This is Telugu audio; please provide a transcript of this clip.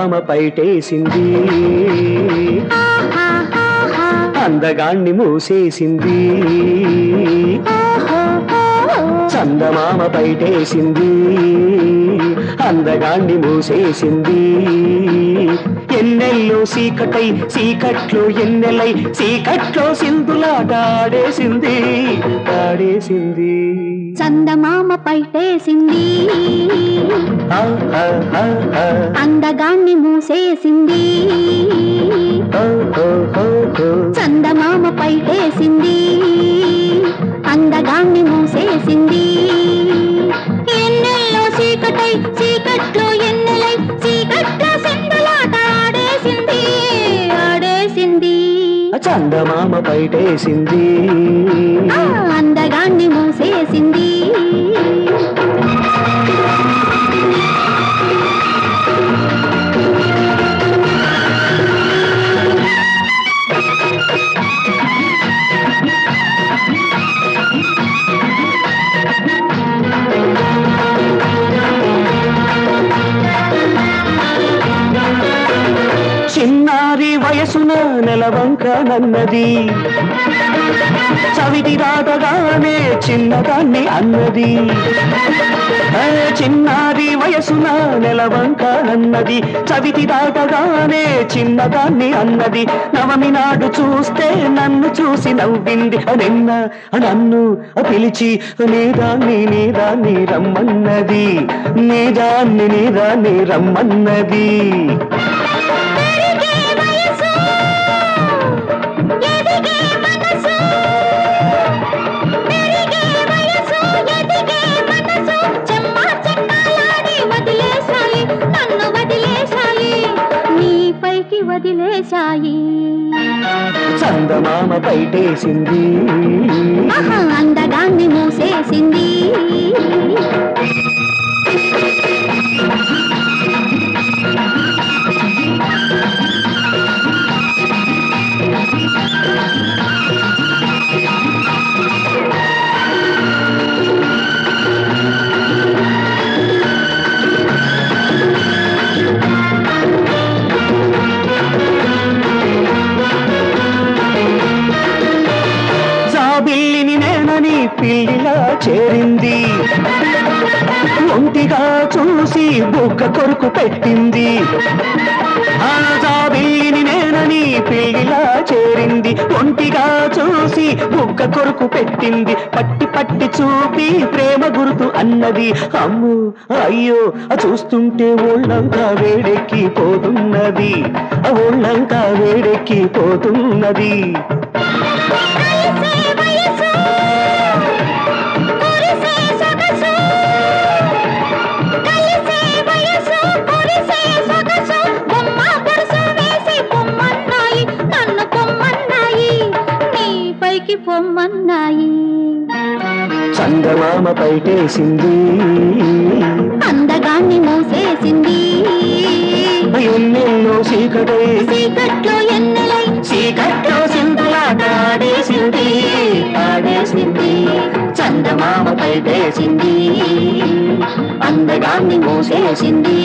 చందమామ పైటేసింది అందగాన్ని మూసేసింది చందమామ పైటేసింది అందగాన్ని మూసేసింది ఎన్నెల్లో సీకటై సీకట్లో ఎన్నెలై సీకట్లో సింధులాట ఆడేసింది ఆడేసింది చందమామ పైటేసింది అందగాన్ని మూసేసింది చందమామ పైటేసింది అందగాన్ని మూసేసింది ఎన్నెల్లో చీకటై చీకట్లో ఎన్నెలై చీకట్లో సింధులాట ఆడేసింది ఆడేసింది చందమామ పైటేసింది అందగాన్ని మూసేసింది చిన్నారి వయసున నెలవంక నన్నది చవిటి దాటగానే చిన్నదాన్ని అన్నది చిన్నారి వయసున నెలవంక నన్నది చవిటి దాటగానే చిన్నదాన్ని అన్నది నవమి నాడు చూస్తే నన్ను చూసి నవ్వింది నిన్న నన్ను పిలిచి నీదాన్ని రమ్మన్నది నీదాన్ని రమ్మన్నది వదిలేశాయి చందమామ పైటేసింది అందగాన్ని మూసేసింది పిల్లిలా చేరింది ఒంటిగా చూసి బుగ్గ కొరుకు పెట్టింది జాబిల్లిని నేనని పిల్లిలా చేరింది ఒంటిగా చూసి బుగ్గ కొరుకు పెట్టింది పట్టి పట్టి చూపి ప్రేమ గుర్తు అన్నది అమ్ము అయ్యో చూస్తుంటే ఒళ్ళంతా వేడెక్కి పోతున్నది ఒళ్ళంతా వేడెక్కి పోతున్నది పొమ్మన్నాయి చందమామ పైటేసింది అందగాన్ని మూసేసింది ఎన్నెన్నో చీకటై చీకట్లో ఎన్నెలై చీకట్లో సింధులాట ఆడేసింది ఆడేసింది చందమామ పైటేసింది అందగాన్ని మూసేసింది